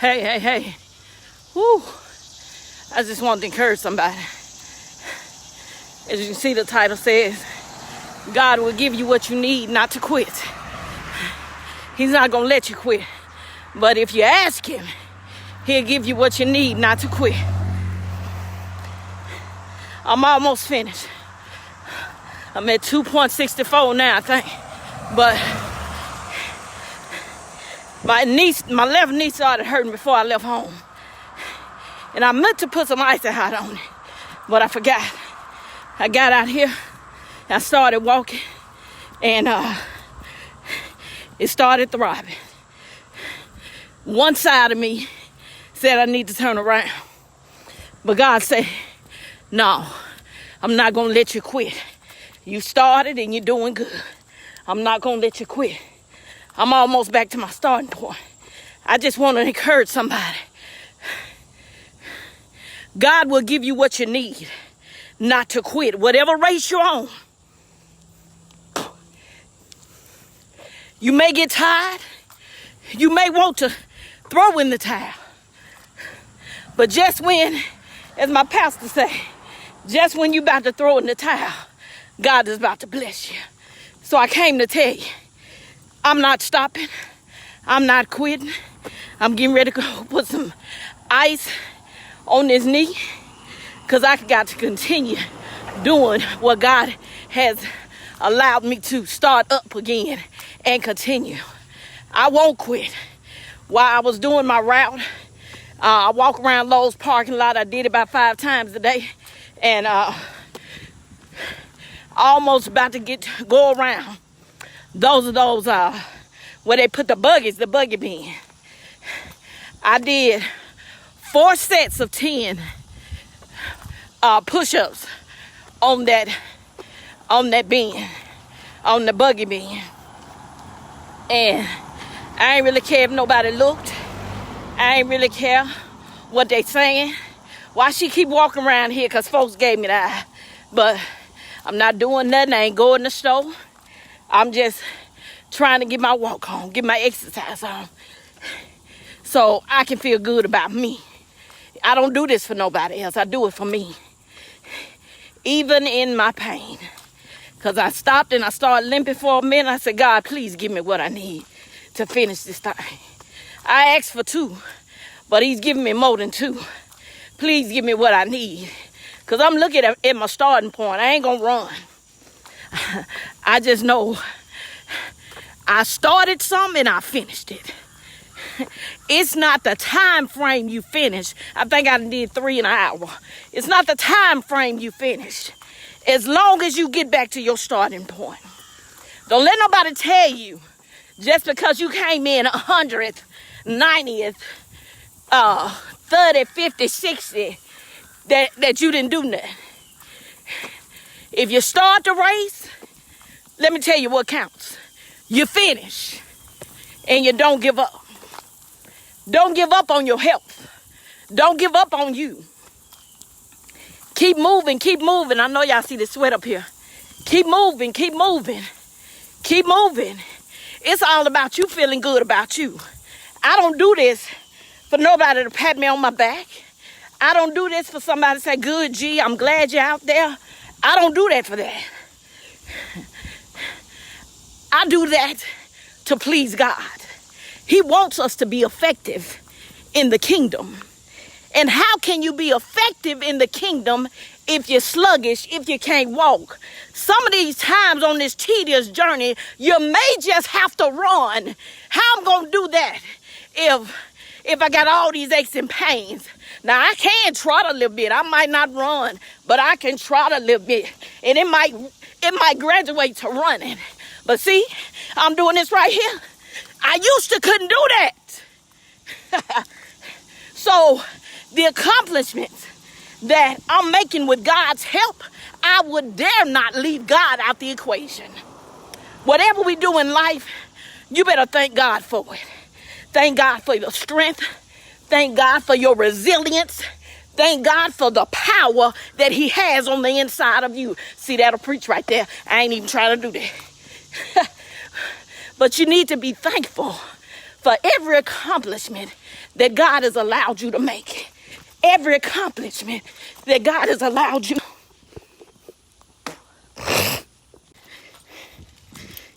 Hey. Woo. I just wanted to encourage somebody. As you can see, the title says, God will give you what you need not to quit. He's not going to let you quit. But if you ask him, he'll give you what you need not to quit. I'm almost finished. I'm at 2.64 now, I think. But my left knee started hurting before I left home. And I meant to put some ice hot on it, but I forgot. I got out here, I started walking, and it started throbbing. One side of me said I need to turn around. But God said, no, I'm not going to let you quit. You started and you're doing good. I'm not going to let you quit. I'm almost back to my starting point. I just want to encourage somebody. God will give you what you need not to quit. Whatever race you're on. You may get tired. You may want to throw in the towel. But just when, as my pastor say, just when you're about to throw in the towel, God is about to bless you. So I came to tell you, I'm not stopping. I'm not quitting. I'm getting ready to go put some ice on this knee because I got to continue doing what God has allowed me to start up again and continue. I won't quit. While I was doing my route, I walk around Lowe's parking lot. I did about 5 times a day, and almost about to go around. Those are those where they put the buggy bin. I did 4 sets of 10 push-ups on that bin, on the buggy bin. And I ain't really care if nobody looked. I ain't really care what they saying. Why she keep walking around here? Because folks gave me the eye. But I'm not doing nothing. I ain't going to the store. I'm just trying to get my walk on, get my exercise on, so I can feel good about me. I don't do this for nobody else. I do it for me. Even in my pain. Because I stopped and I started limping for a minute. I said, God, please give me what I need to finish this thing. I asked for 2, but he's giving me more than 2. Please give me what I need. Because I'm looking at my starting point. I ain't going to run. I just know I started something and I finished it. It's not the time frame you finish. I think I did 3 in an hour. It's not the time frame you finished. As long as you get back to your starting point. Don't let nobody tell you just because you came in 100th, 90th, 30, 50, 60 that you didn't do nothing. If you start the race, let me tell you what counts. You finish and you don't give up. Don't give up on your health. Don't give up on you. Keep moving, keep moving. I know y'all see the sweat up here. Keep moving, keep moving. Keep moving. It's all about you feeling good about you. I don't do this for nobody to pat me on my back. I don't do this for somebody to say, good, G, I'm glad you're out there. I don't do that for that. I do that to please God. He wants us to be effective in the kingdom. And how can you be effective in the kingdom if you're sluggish, if you can't walk? Some of these times on this tedious journey, you may just have to run. How I'm going to do that if I got all these aches and pains? Now, I can trot a little bit. I might not run, but I can trot a little bit. And it might graduate to running. But see, I'm doing this right here. I used to couldn't do that. So the accomplishments that I'm making with God's help, I would dare not leave God out the equation. Whatever we do in life, you better thank God for it. Thank God for your strength. Thank God for your resilience. Thank God for the power that he has on the inside of you. See, that'll preach right there. I ain't even trying to do that. But you need to be thankful for every accomplishment that God has allowed you to make. Every accomplishment that God has allowed you.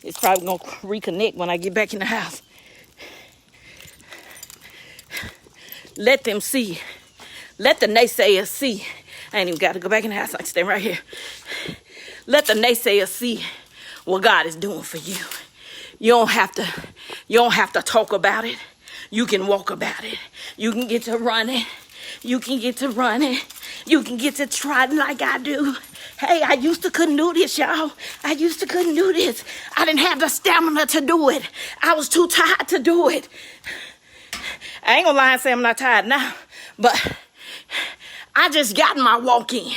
It's probably going to reconnect when I get back in the house. Let them see. Let the naysayers see. I ain't even got to go back in the house. I can stay right here. Let the naysayers see what God is doing for you. You don't have to talk about it. You can walk about it. You can get to running. You can get to running. You can get to trotting like I do. Hey, I used to couldn't do this, y'all. I used to couldn't do this. I didn't have the stamina to do it. I was too tired to do it. I ain't gonna lie and say I'm not tired now, but I just got my walk in.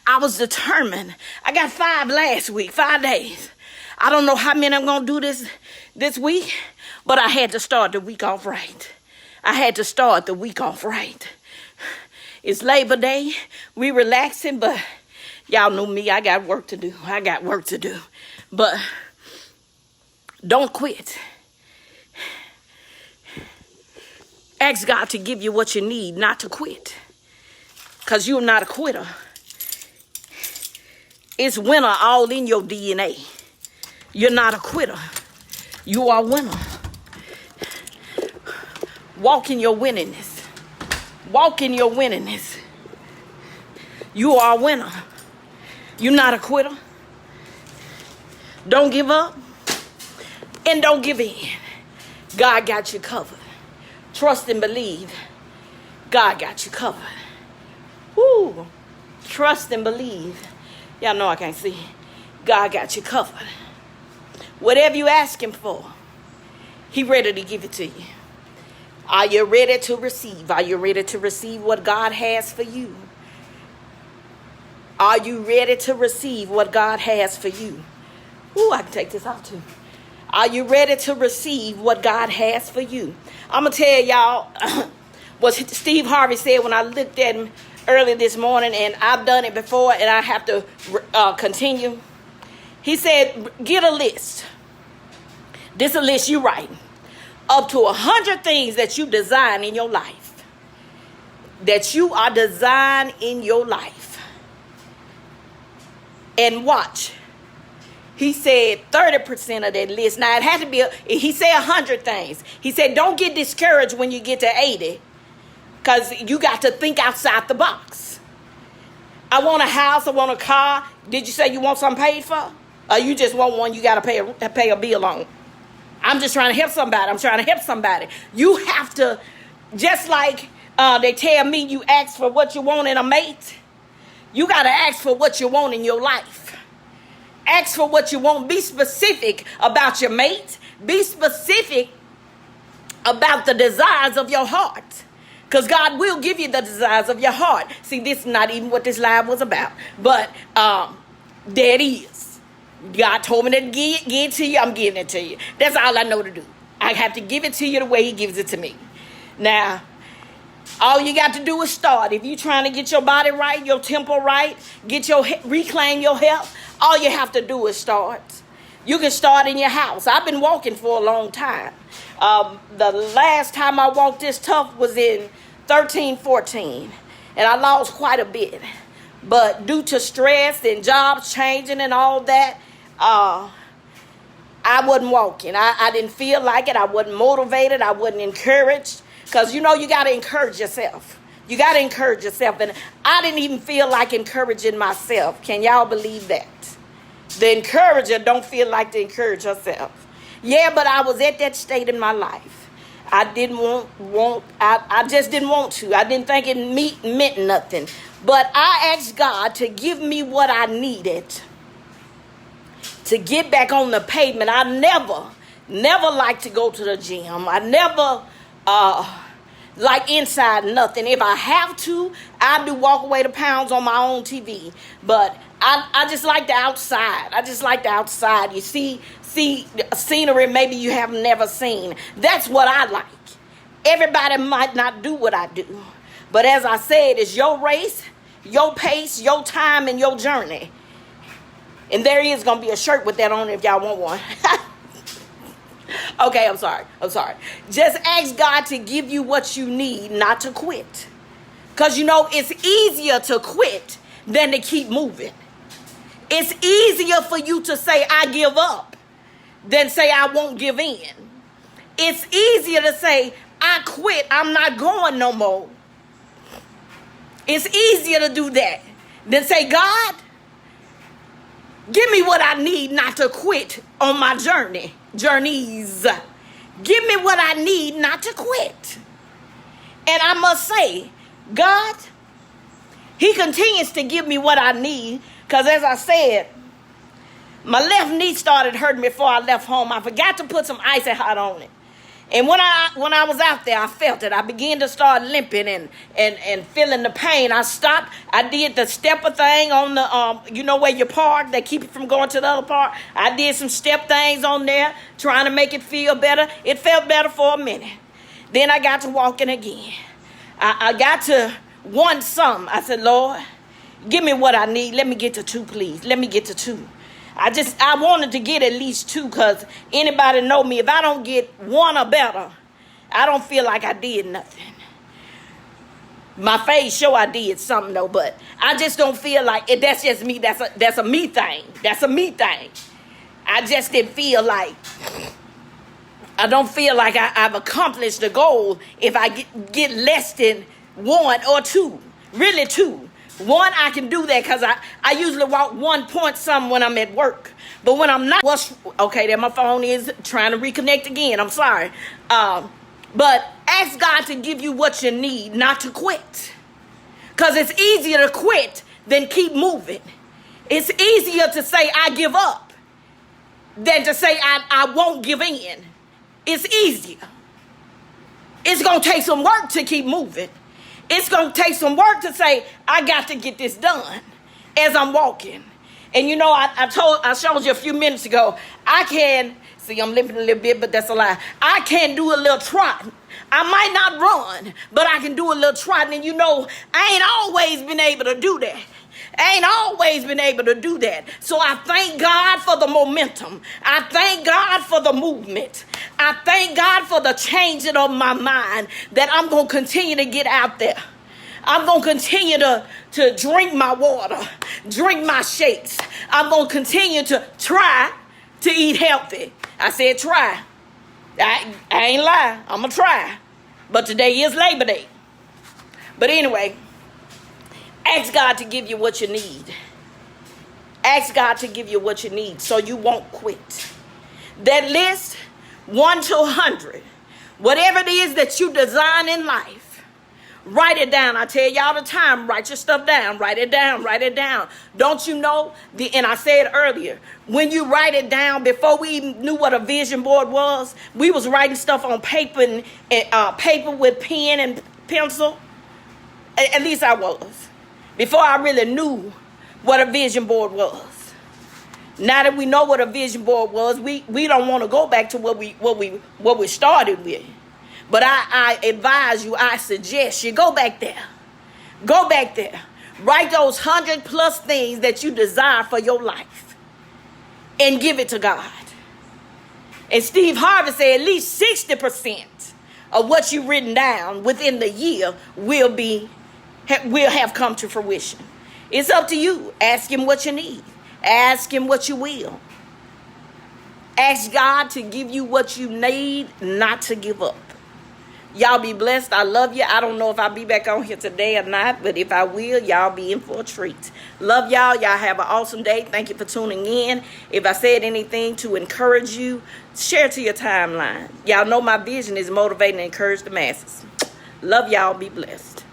I was determined. I got 5 last week, 5 days. I don't know how many I'm gonna do this week, but I had to start the week off right. I had to start the week off right. It's Labor Day. We relaxing, but y'all know me. I got work to do. I got work to do. But don't quit. Ask God to give you what you need, not to quit. Because you're not a quitter. It's winner all in your DNA. You're not a quitter. You are a winner. Walk in your winningness. Walk in your winningness. You are a winner. You're not a quitter. Don't give up and don't give in. God got you covered. Trust and believe. God got you covered. Woo. Trust and believe. Y'all know I can't see. God got you covered. Whatever you ask him for, he ready to give it to you. Are you ready to receive? Are you ready to receive what God has for you? Are you ready to receive what God has for you? Ooh, I can take this off too. Are you ready to receive what God has for you? I'm going to tell y'all what Steve Harvey said when I looked at him early this morning, and I've done it before, and I have to continue. He said, get a list. This is a list you write. Up to 100 things that you design in your life. That you are designed in your life. And watch. He said 30% of that list. Now, it had to be, he said 100 things. He said, don't get discouraged when you get to 80. Because you got to think outside the box. I want a house. I want a car. Did you say you want something paid for? Or you just want one you got to pay a bill on? I'm just trying to help somebody. I'm trying to help somebody. You have to, just like they tell me you ask for what you want in a mate, you got to ask for what you want in your life. Ask for what you want. Be specific about your mate. Be specific about the desires of your heart. Because God will give you the desires of your heart. See, this is not even what this live was about. But there it is. God told me to give it to you. I'm giving it to you. That's all I know to do. I have to give it to you the way he gives it to me. Now, all you got to do is start. If you're trying to get your body right, your temple right, reclaim your health, all you have to do is start. You can start in your house. I've been walking for a long time. The last time I walked this tough was in 13-14. And I lost quite a bit. But due to stress and jobs changing and all that, I wasn't walking. I didn't feel like it. I wasn't motivated. I wasn't encouraged. Because, you got to encourage yourself. You got to encourage yourself. And I didn't even feel like encouraging myself. Can y'all believe that? The encourager don't feel like to encourage herself. Yeah, but I was at that state in my life. I didn't I just didn't want to. I didn't think it meant nothing. But I asked God to give me what I needed to get back on the pavement. I never liked to go to the gym. I never like inside nothing. If I have to, I do walk away the pounds on my own TV. But I just like the outside. I just like the outside. You see scenery maybe you have never seen. That's what I like. Everybody might not do what I do. But as I said, it's your race, your pace, your time, and your journey. And there is going to be a shirt with that on if y'all want one. Okay, I'm sorry. Just ask God to give you what you need, not to quit. Because, you know, it's easier to quit than to keep moving. It's easier for you to say, I give up, than say, I won't give in. It's easier to say, I quit, I'm not going no more. It's easier to do that than say, God, give me what I need not to quit on my journeys. Give me what I need not to quit. And I must say, God, he continues to give me what I need. Because as I said, my left knee started hurting before I left home. I forgot to put some icy hot on it. And when I was out there, I felt it. I began to start limping and feeling the pain. I stopped. I did the stepper thing on the, you know where you park, they keep you from going to the other part. I did some step things on there, trying to make it feel better. It felt better for a minute. Then I got to walking again. I got to want something. I said, Lord, give me what I need. Let me get to 2, please. Let me get to 2. I wanted to get at least 2 because anybody know me. If I don't get 1 or better, I don't feel like I did nothing. My face show I did something though, but I just don't feel like it. That's just me. That's a me thing. That's a me thing. I just didn't feel like, I don't feel like I've accomplished the goal if I get less than 1 or 2. Really 2. 1, I can do that because I usually walk 1 point something when I'm at work. But when I'm not, okay, there my phone is trying to reconnect again. I'm sorry. But ask God to give you what you need, not to quit. Because it's easier to quit than keep moving. It's easier to say I give up than to say I won't give in. It's easier. It's going to take some work to keep moving. It's going to take some work to say, I got to get this done as I'm walking. And you know, I showed you a few minutes ago, I can, see I'm limping a little bit, but that's a lie. I can do a little trot. I might not run, but I can do a little trot. And you know, I ain't always been able to do that. So I thank God for the momentum. I thank God for the movement. I thank God for the changing of my mind that I'm going to continue to get out there. I'm going to continue to drink my water, drink my shakes. I'm going to continue to try to eat healthy. I said try. I ain't lying. I'm going to try. But today is Labor Day. But anyway, ask God to give you what you need. Ask God to give you what you need so you won't quit. That list, 1 to 100, whatever it is that you design in life, write it down. I tell you all the time, write your stuff down. Write it down. Don't you know? And I said earlier, when you write it down, before we even knew what a vision board was, we was writing stuff on paper and paper with pen and pencil. At least I was. Before I really knew what a vision board was. Now that we know what a vision board was, we don't want to go back to what we started with. But I advise you, I suggest you go back there. Go back there. Write those 100+ things that you desire for your life and give it to God. And Steve Harvey said at least 60% of what you've written down within the year will have come to fruition. It's up to you. Ask him what you need. Ask him what you will. Ask God to give you what you need, not to give up. Y'all be blessed. I love you. I don't know if I'll be back on here today or not, but if I will, y'all be in for a treat. Love y'all. Y'all have an awesome day. Thank you for tuning in. If I said anything to encourage you, share to your timeline. Y'all know my vision is motivating and encourage the masses. Love y'all. Be blessed.